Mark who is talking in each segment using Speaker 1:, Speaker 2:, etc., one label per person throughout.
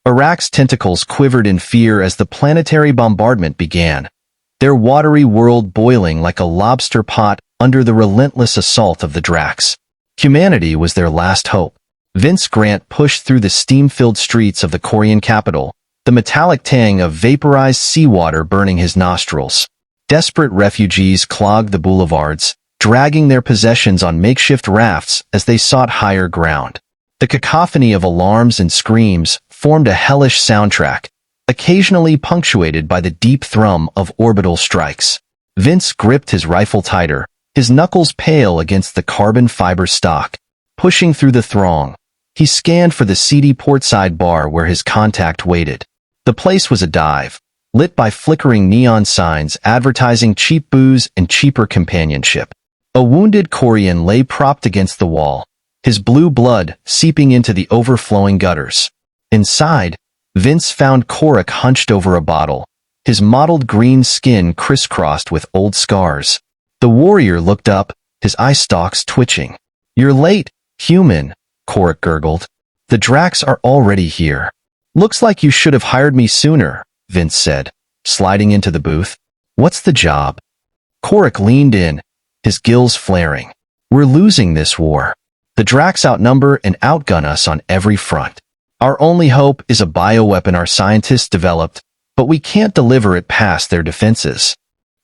Speaker 1: Iraq's tentacles quivered in fear as the planetary bombardment began, their watery world boiling like a lobster pot under the relentless assault of the Dracs. Humanity was their last hope. Vince Grant pushed through the steam-filled streets of the Korean capital, the metallic tang of vaporized seawater burning his nostrils. Desperate refugees clogged the boulevards, dragging their possessions on makeshift rafts as they sought higher ground. The cacophony of alarms and screams formed a hellish soundtrack, occasionally punctuated by the deep thrum of orbital strikes. Vince gripped his rifle tighter, his knuckles pale against the carbon fiber stock. Pushing through the throng, he scanned for the seedy portside bar where his contact waited. The place was a dive, lit by flickering neon signs advertising cheap booze and cheaper companionship. A wounded Korean lay propped against the wall, his blue blood seeping into the overflowing gutters. Inside, Vince found Korik hunched over a bottle, his mottled green skin crisscrossed with old scars. The warrior looked up, his eye stalks twitching. "You're late, human," Korik gurgled. "The Dracs are already here." "Looks like you should have hired me sooner," Vince said, sliding into the booth. "What's the job?" Korik leaned in, his gills flaring. "We're losing this war. The Dracs outnumber and outgun us on every front. Our only hope is a bioweapon our scientists developed, but we can't deliver it past their defenses."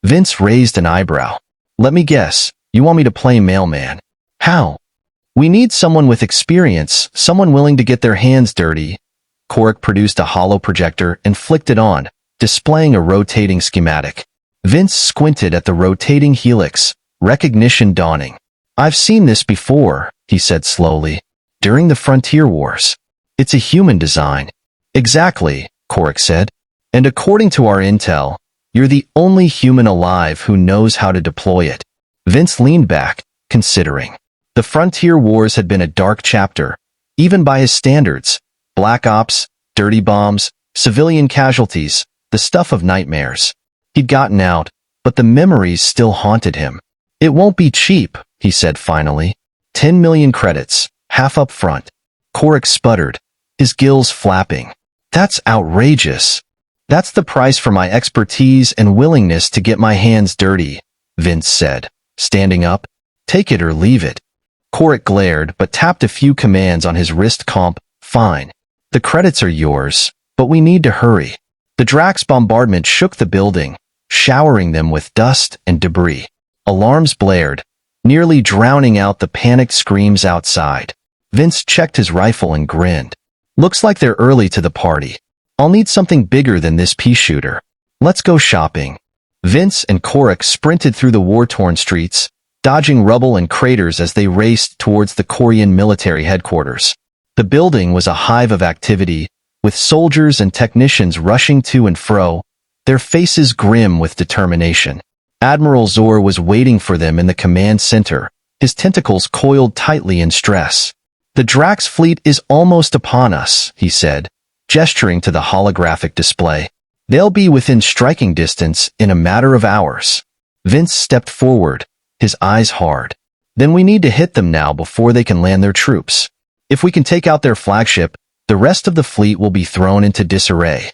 Speaker 1: Vince raised an eyebrow. "Let me guess, you want me to play mailman?" "How?" "We need someone with experience, someone willing to get their hands dirty." Korik produced a hollow projector and flicked it on, displaying a rotating schematic. Vince squinted at the rotating helix, recognition dawning. "I've seen this before," he said slowly. "During the Frontier Wars. It's a human design." "Exactly," Korik said. "And according to our intel, you're the only human alive who knows how to deploy it." Vince leaned back, considering. The Frontier Wars had been a dark chapter, even by his standards. Black ops, dirty bombs, civilian casualties, the stuff of nightmares. He'd gotten out, but the memories still haunted him. "It won't be cheap," he said finally. 10 million credits, half up front." Korik sputtered, his gills flapping. "That's outrageous." "That's the price for my expertise and willingness to get my hands dirty," Vince said, standing up. "Take it or leave it." Korik glared but tapped a few commands on his wrist comp. "Fine. The credits are yours, but we need to hurry." The Drax bombardment shook the building, showering them with dust and debris. Alarms blared, nearly drowning out the panicked screams outside. Vince checked his rifle and grinned. "Looks like they're early to the party. I'll need something bigger than this pea shooter. Let's go shopping." Vince and Korik sprinted through the war-torn streets, dodging rubble and craters as they raced towards the Korean military headquarters. The building was a hive of activity, with soldiers and technicians rushing to and fro, their faces grim with determination. Admiral Zor was waiting for them in the command center, his tentacles coiled tightly in stress. "The Drax fleet is almost upon us," he said, gesturing to the holographic display. "They'll be within striking distance in a matter of hours." Vince stepped forward, his eyes hard. "Then we need to hit them now before they can land their troops. If we can take out their flagship, the rest of the fleet will be thrown into disarray."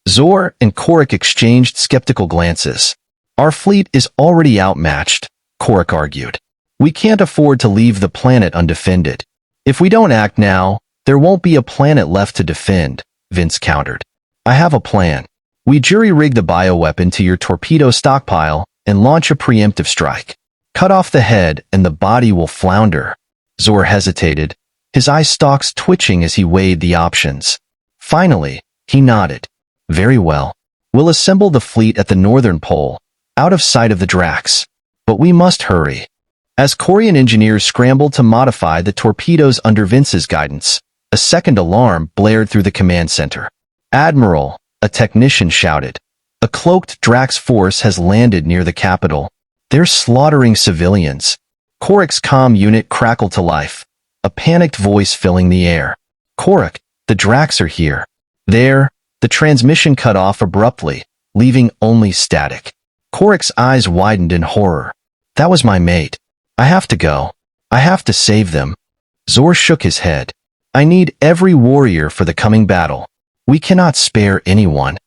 Speaker 1: Zor and Korik exchanged skeptical glances. "Our fleet is already outmatched," Korik argued. "We can't afford to leave the planet undefended. If we don't act now, there won't be a planet left to defend," Vince countered. "I have a plan. We jury-rig the bioweapon to your torpedo stockpile and launch a preemptive strike. Cut off the head and the body will flounder." Zor hesitated, his eye stalks twitching as he weighed the options. Finally, he nodded. "Very well. We'll assemble the fleet at the northern pole, out of sight of the Drax. But we must hurry." As Korean engineers scrambled to modify the torpedoes under Vince's guidance, a second alarm blared through the command center. "Admiral," a technician shouted. "A cloaked Drax force has landed near the capital. They're slaughtering civilians." Korik's comm unit crackled to life, a panicked voice filling the air. "Korik, the Drax are here." The transmission cut off abruptly, leaving only static. Korik's eyes widened in horror. "That was my mate. I have to go. I have to save them." Zor shook his head. "I need every warrior for the coming battle. We cannot spare anyone.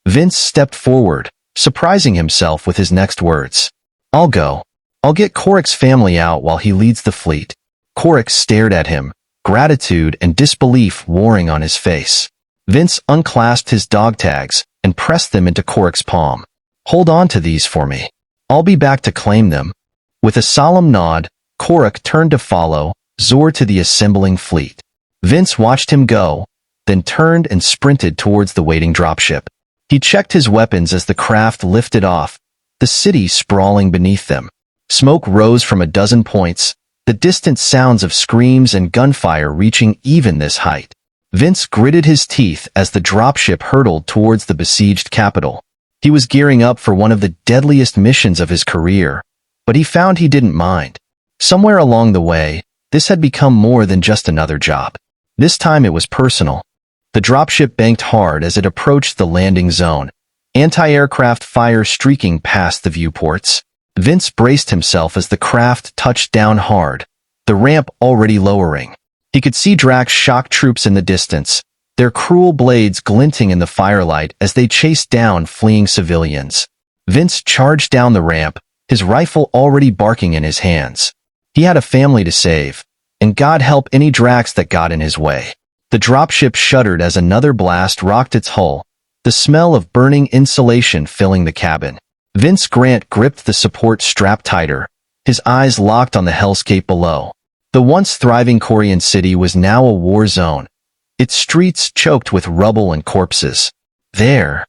Speaker 1: Vince stepped forward, surprising himself with his next words. I'll go. I'll get Korik's family out while he leads the fleet. Korik stared at him, gratitude and disbelief warring on his face. Vince unclasped his dog tags and pressed them into Korik's palm. Hold on to these for me. I'll be back to claim them. With a solemn nod, Korik turned to follow Zor to the assembling fleet. Vince watched him go, then turned and sprinted towards the waiting dropship. He checked his weapons as the craft lifted off, the city sprawling beneath them. Smoke rose from a dozen points, the distant sounds of screams and gunfire reaching even this height. Vince gritted his teeth as the dropship hurtled towards the besieged capital. He was gearing up for one of the deadliest missions of his career, but he found he didn't mind. Somewhere along the way, this had become more than just another job. This time it was personal. The dropship banked hard as it approached the landing zone, anti-aircraft fire streaking past the viewports. Vince braced himself as the craft touched down hard, the ramp already lowering. He could see Drax shock troops in the distance, their cruel blades glinting in the firelight as they chased down fleeing civilians. Vince charged down the ramp, his rifle already barking in his hands. He had a family to save, and God help any Drax that got in his way. The dropship shuddered as another blast rocked its hull, the smell of burning insulation filling the cabin. Vince Grant gripped the support strap tighter, his eyes locked on the hellscape below. The once thriving Korean city was now a war zone, its streets choked with rubble and corpses. There!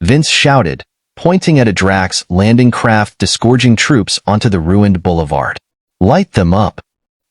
Speaker 1: Vince shouted, pointing at a Drax landing craft disgorging troops onto the ruined boulevard. Light them up!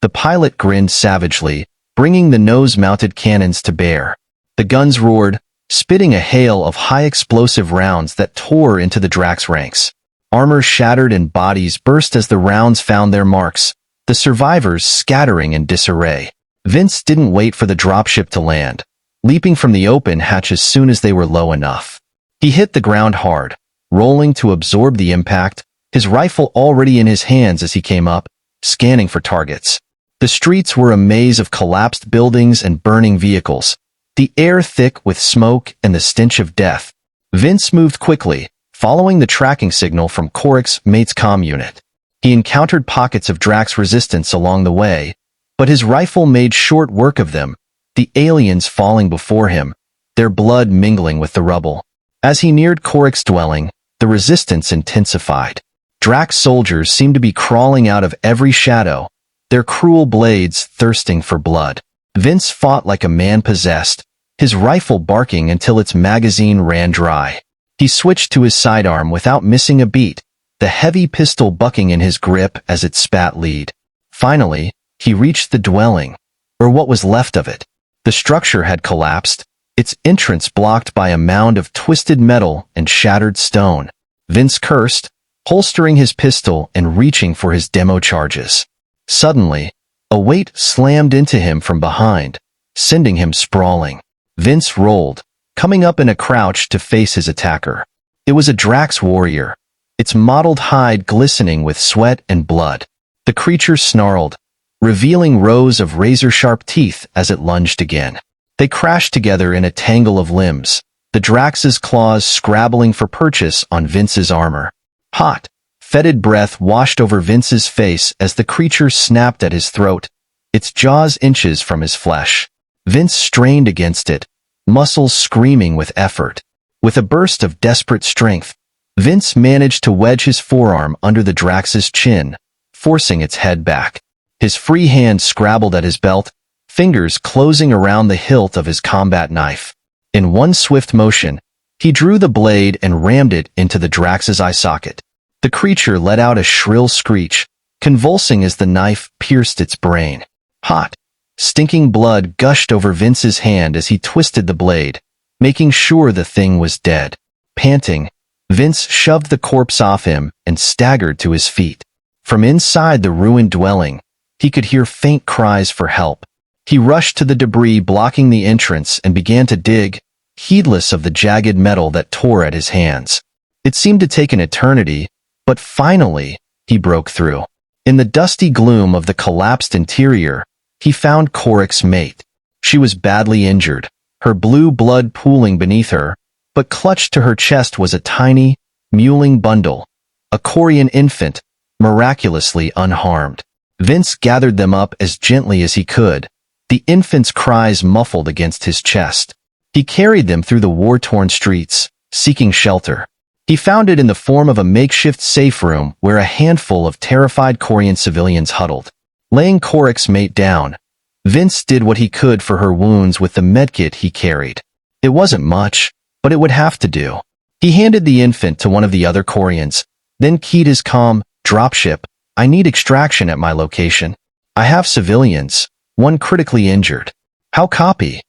Speaker 1: The pilot grinned savagely, bringing the nose-mounted cannons to bear. The guns roared, spitting a hail of high-explosive rounds that tore into the Drax ranks. Armor shattered and bodies burst as the rounds found their marks, the survivors scattering in disarray. Vince didn't wait for the dropship to land, leaping from the open hatch as soon as they were low enough. He hit the ground hard, rolling to absorb the impact, his rifle already in his hands as he came up, scanning for targets. The streets were a maze of collapsed buildings and burning vehicles, the air thick with smoke and the stench of death. Vince moved quickly, following the tracking signal from Korik's mate's comm unit. He encountered pockets of Drax resistance along the way, but his rifle made short work of them, the aliens falling before him, their blood mingling with the rubble. As he neared Korik's dwelling, the resistance intensified. Drax soldiers seemed to be crawling out of every shadow, their cruel blades thirsting for blood. Vince fought like a man possessed, his rifle barking until its magazine ran dry. He switched to his sidearm without missing a beat, the heavy pistol bucking in his grip as it spat lead. Finally, he reached the dwelling, or what was left of it. The structure had collapsed, its entrance blocked by a mound of twisted metal and shattered stone. Vince cursed, holstering his pistol and reaching for his demo charges. Suddenly, a weight slammed into him from behind, sending him sprawling. Vince rolled, coming up in a crouch to face his attacker. It was a Drax warrior, its mottled hide glistening with sweat and blood. The creature snarled, revealing rows of razor-sharp teeth as it lunged again. They crashed together in a tangle of limbs, the Drax's claws scrabbling for purchase on Vince's armor. Hot, fetid breath washed over Vince's face as the creature snapped at his throat, its jaws inches from his flesh. Vince strained against it, muscles screaming with effort. With a burst of desperate strength, Vince managed to wedge his forearm under the Drax's chin, forcing its head back. His free hand scrabbled at his belt, fingers closing around the hilt of his combat knife. In one swift motion, he drew the blade and rammed it into the Drax's eye socket. The creature let out a shrill screech, convulsing as the knife pierced its brain. Hot, stinking blood gushed over Vince's hand as he twisted the blade, making sure the thing was dead. Panting, Vince shoved the corpse off him and staggered to his feet. From inside the ruined dwelling, he could hear faint cries for help. He rushed to the debris blocking the entrance and began to dig, heedless of the jagged metal that tore at his hands. It seemed to take an eternity, but finally, he broke through. In the dusty gloom of the collapsed interior, he found Korik's mate. She was badly injured, her blue blood pooling beneath her, but clutched to her chest was a tiny, mewling bundle, a Corian infant, miraculously unharmed. Vince gathered them up as gently as he could, the infant's cries muffled against his chest. He carried them through the war-torn streets, seeking shelter. He found it in the form of a makeshift safe room where a handful of terrified Corian civilians huddled. Laying Coric's mate down, Vince did what he could for her wounds with the medkit he carried. It wasn't much, but it would have to do. He handed the infant to one of the other Corians, then keyed his comm, "Dropship, I need extraction at my location. I have civilians, one critically injured. How copy?"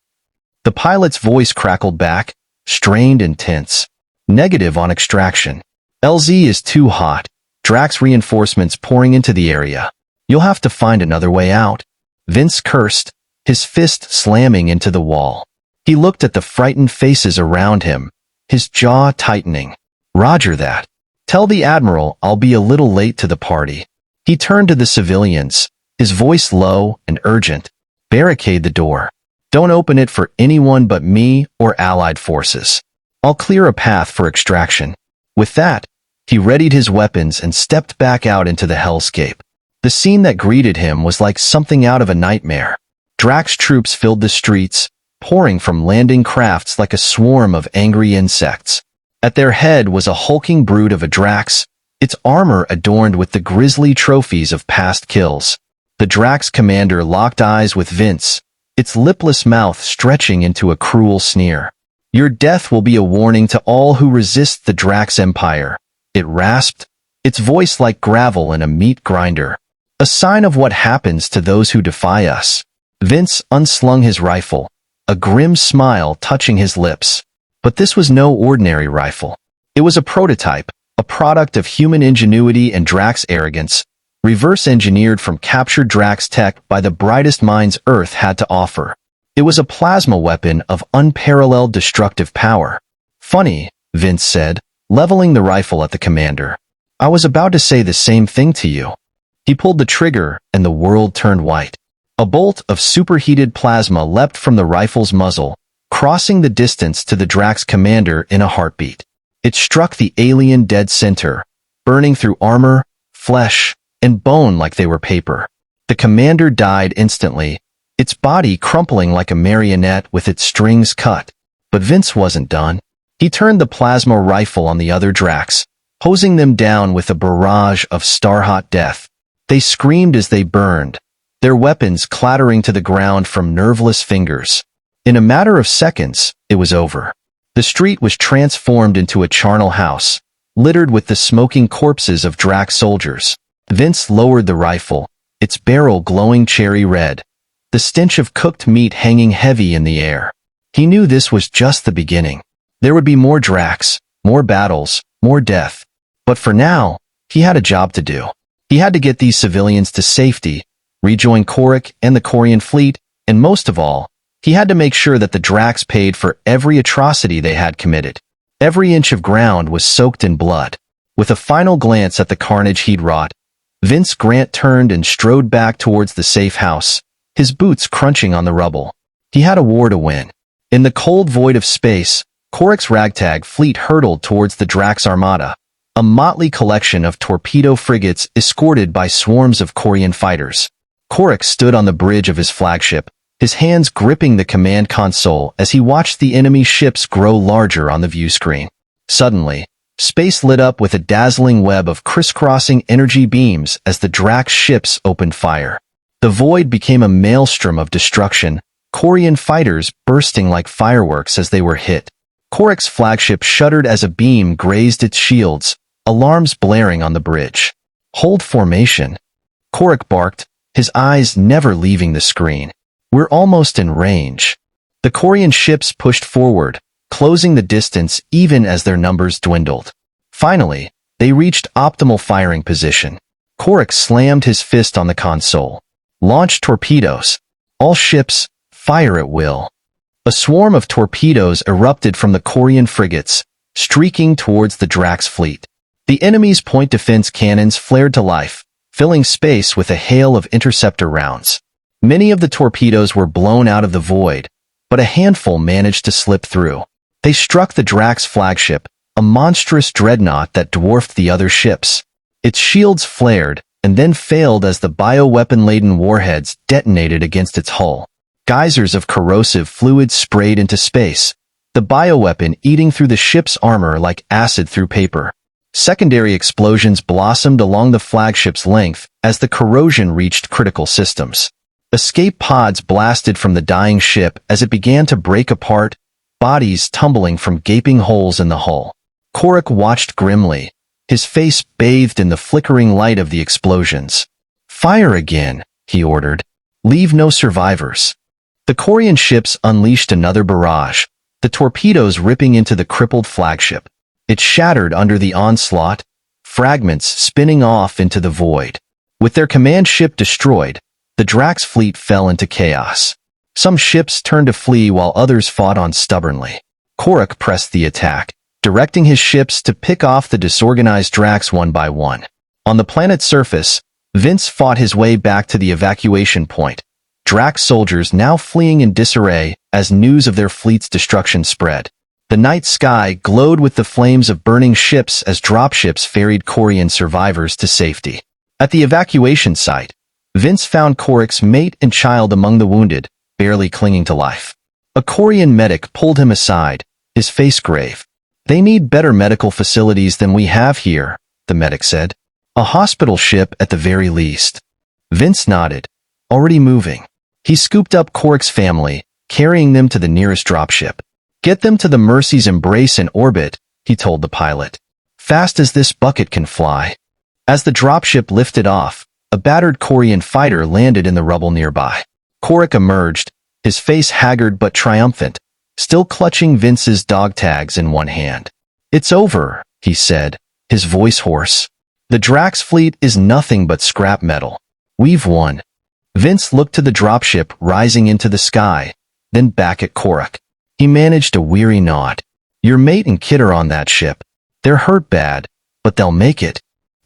Speaker 1: The pilot's voice crackled back, strained and tense. "Negative on extraction. LZ is too hot. Drax reinforcements pouring into the area. You'll have to find another way out." Vince cursed, his fist slamming into the wall. He looked at the frightened faces around him, his jaw tightening. "Roger that. Tell the Admiral I'll be a little late to the party." He turned to the civilians, his voice low and urgent. "Barricade the door. Don't open it for anyone but me or Allied forces. I'll clear a path for extraction." With that, he readied his weapons and stepped back out into the hellscape. The scene that greeted him was like something out of a nightmare. Drax troops filled the streets, pouring from landing crafts like a swarm of angry insects. At their head was a hulking brood of a Drax, its armor adorned with the grisly trophies of past kills. The Drax commander locked eyes with Vince, its lipless mouth stretching into a cruel sneer. "Your death will be a warning to all who resist the Drax Empire," it rasped, its voice like gravel in a meat grinder. "A sign of what happens to those who defy us." Vince unslung his rifle, a grim smile touching his lips. But this was no ordinary rifle. It was a prototype, a product of human ingenuity and Drax arrogance, reverse-engineered from captured Drax tech by the brightest minds Earth had to offer. It was a plasma weapon of unparalleled destructive power. "Funny," Vince said, leveling the rifle at the commander. "I was about to say the same thing to you." He pulled the trigger, and the world turned white. A bolt of superheated plasma leapt from the rifle's muzzle, crossing the distance to the Drax commander in a heartbeat. It struck the alien dead center, burning through armor, flesh, and bone like they were paper. The commander died instantly, its body crumpling like a marionette with its strings cut. But Vince wasn't done. He turned the plasma rifle on the other Drax, hosing them down with a barrage of star-hot death. They screamed as they burned, their weapons clattering to the ground from nerveless fingers. In a matter of seconds, it was over. The street was transformed into a charnel house, littered with the smoking corpses of Drax soldiers. Vince lowered the rifle, its barrel glowing cherry red, the stench of cooked meat hanging heavy in the air. He knew this was just the beginning. There would be more Drax, more battles, more death. But for now, he had a job to do. He had to get these civilians to safety, rejoin Coric and the Corian fleet, and most of all, he had to make sure that the Drax paid for every atrocity they had committed. Every inch of ground was soaked in blood. With a final glance at the carnage he'd wrought, Vince Grant turned and strode back towards the safe house, his boots crunching on the rubble. He had a war to win. In the cold void of space, Coric's ragtag fleet hurtled towards the Drax Armada, a motley collection of torpedo frigates escorted by swarms of Corian fighters. Coric stood on the bridge of his flagship, his hands gripping the command console as he watched the enemy ships grow larger on the view screen. Suddenly, space lit up with a dazzling web of crisscrossing energy beams as the Drax ships opened fire. The void became a maelstrom of destruction, Corian fighters bursting like fireworks as they were hit. Coric's flagship shuddered as a beam grazed its shields, alarms blaring on the bridge. "Hold formation," Coric barked, his eyes never leaving the screen. "We're almost in range." The Corian ships pushed forward, closing the distance even as their numbers dwindled. Finally, they reached optimal firing position. Coric slammed his fist on the console. "Launch torpedoes. All ships, fire at will." A swarm of torpedoes erupted from the Corian frigates, streaking towards the Drax fleet. The enemy's point defense cannons flared to life, filling space with a hail of interceptor rounds. Many of the torpedoes were blown out of the void, but a handful managed to slip through. They struck the Drax flagship, a monstrous dreadnought that dwarfed the other ships. Its shields flared, and then failed as the bioweapon-laden warheads detonated against its hull. Geysers of corrosive fluid sprayed into space, the bioweapon eating through the ship's armor like acid through paper. Secondary explosions blossomed along the flagship's length as the corrosion reached critical systems. Escape pods blasted from the dying ship as it began to break apart, bodies tumbling from gaping holes in the hull. Korak watched grimly, his face bathed in the flickering light of the explosions. "Fire again," he ordered. "Leave no survivors." The Korean ships unleashed another barrage, the torpedoes ripping into the crippled flagship. It shattered under the onslaught, fragments spinning off into the void. With their command ship destroyed, the Drax fleet fell into chaos. Some ships turned to flee while others fought on stubbornly. Korak pressed the attack, directing his ships to pick off the disorganized Drax one by one. On the planet's surface, Vince fought his way back to the evacuation point, Drax soldiers now fleeing in disarray as news of their fleet's destruction spread. The night sky glowed with the flames of burning ships as dropships ferried Korean survivors to safety. At the evacuation site, Vince found Korak's mate and child among the wounded, barely clinging to life. A Korean medic pulled him aside, his face grave. "They need better medical facilities than we have here," the medic said. "A hospital ship at the very least." Vince nodded, already moving. He scooped up Korak's family, carrying them to the nearest dropship. "Get them to the Mercy's embrace in orbit," he told the pilot. "Fast as this bucket can fly." As the dropship lifted off, a battered Korean fighter landed in the rubble nearby. Korak emerged, his face haggard but triumphant, still clutching Vince's dog tags in one hand. "It's over," he said, his voice hoarse. "The Drax fleet is nothing but scrap metal. We've won." Vince looked to the dropship rising into the sky, then back at Korak. He managed a weary nod. "Your mate and kid are on that ship. They're hurt bad, but they'll make it."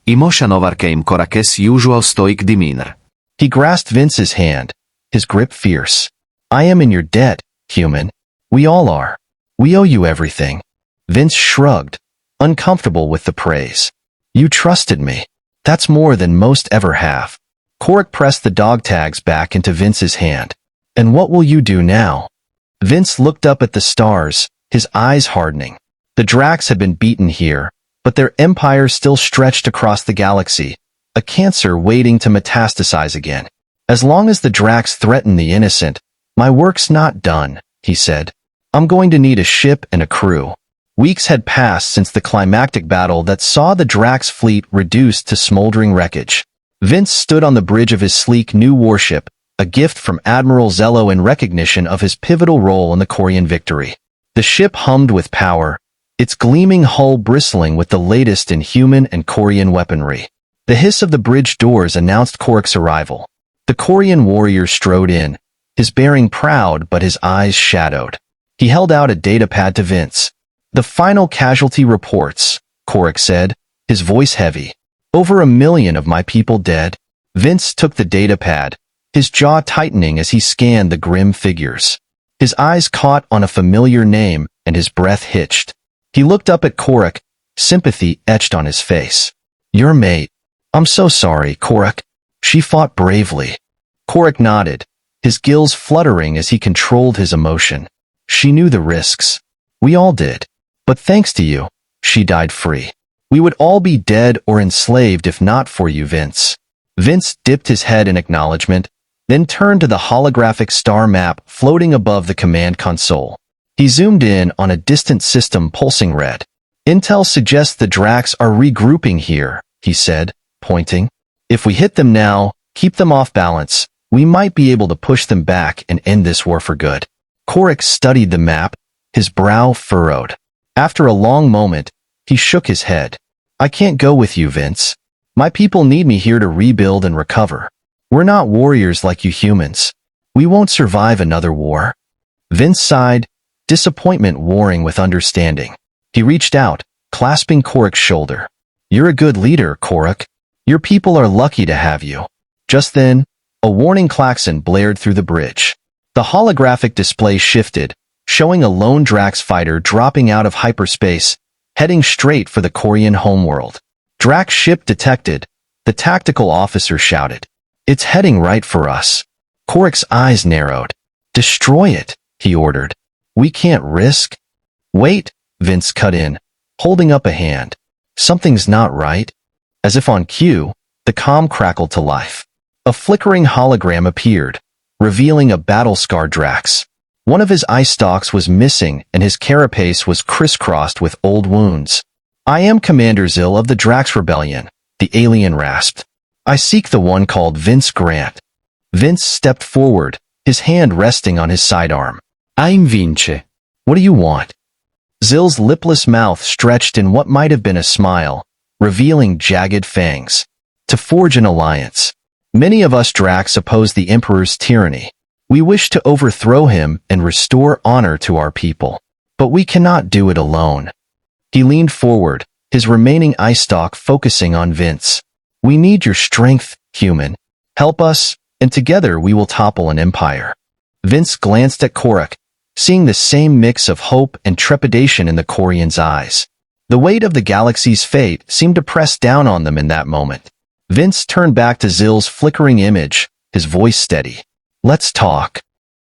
Speaker 2: Emotional came Korak's usual stoic demeanor.
Speaker 1: He grasped Vince's hand, his grip fierce. "I am in your debt, human. We all are. We owe you everything." Vince shrugged, uncomfortable with the praise. "You trusted me. That's more than most ever have." Korak pressed the dog tags back into Vince's hand. "And what will you do now?" Vince looked up at the stars, his eyes hardening. The Drax had been beaten here, but their empire still stretched across the galaxy, a cancer waiting to metastasize again. "As long as the Drax threaten the innocent, my work's not done," he said. "I'm going to need a ship and a crew." Weeks had passed since the climactic battle that saw the Drax fleet reduced to smoldering wreckage. Vince stood on the bridge of his sleek new warship, a gift from Admiral Zello in recognition of his pivotal role in the Korean victory. The ship hummed with power, its gleaming hull bristling with the latest in human and Korean weaponry. The hiss of the bridge doors announced Korak's arrival. The Korean warrior strode in, his bearing proud but his eyes shadowed. He held out a datapad to Vince. "The final casualty reports," Korak said, his voice heavy. "Over 1 million of my people dead." Vince took the datapad, his jaw tightening as he scanned the grim figures. His eyes caught on a familiar name and his breath hitched. He looked up at Korak, sympathy etched on his face. "Your mate. I'm so sorry, Korak. She fought bravely." Korak nodded, his gills fluttering as he controlled his emotion. "She knew the risks. We all did. But thanks to you, she died free. We would all be dead or enslaved if not for you, Vince." Vince dipped his head in acknowledgement, then turned to the holographic star map floating above the command console. He zoomed in on a distant system pulsing red. "Intel suggests the Drax are regrouping here," he said, pointing. "If we hit them now, keep them off balance, we might be able to push them back and end this war for good." Korak studied the map, his brow furrowed. After a long moment, he shook his head. "I can't go with you, Vince. My people need me here to rebuild and recover. We're not warriors like you humans. We won't survive another war." Vince sighed, disappointment warring with understanding. He reached out, clasping Korak's shoulder. "You're a good leader, Korak. Your people are lucky to have you." Just then, a warning klaxon blared through the bridge. The holographic display shifted, showing a lone Drax fighter dropping out of hyperspace, heading straight for the Korean homeworld. Drax ship detected, the tactical officer shouted. It's heading right for us. Korik's eyes narrowed. Destroy it, he ordered. We can't risk. Wait, Vince cut in, holding up a hand. Something's not right. As if on cue, the comm crackled to life. A flickering hologram appeared, revealing a battle-scarred Drax. One of his eye stalks was missing and his carapace was crisscrossed with old wounds. I am Commander Zill of the Drax Rebellion, the alien rasped. I seek the one called Vince Grant. Vince stepped forward, his hand resting on his sidearm.
Speaker 2: I'm Vince.
Speaker 1: What do you want? Zill's lipless mouth stretched in what might have been a smile, revealing jagged fangs. To forge an alliance. Many of us Drax oppose the Emperor's tyranny. We wish to overthrow him and restore honor to our people. But we cannot do it alone. He leaned forward, his remaining eye stalk focusing on Vince. We need your strength, human. Help us, and together we will topple an empire. Vince glanced at Korik, seeing the same mix of hope and trepidation in the Korean's eyes. The weight of the galaxy's fate seemed to press down on them in that moment. Vince turned back to Zill's flickering image, his voice steady. Let's talk.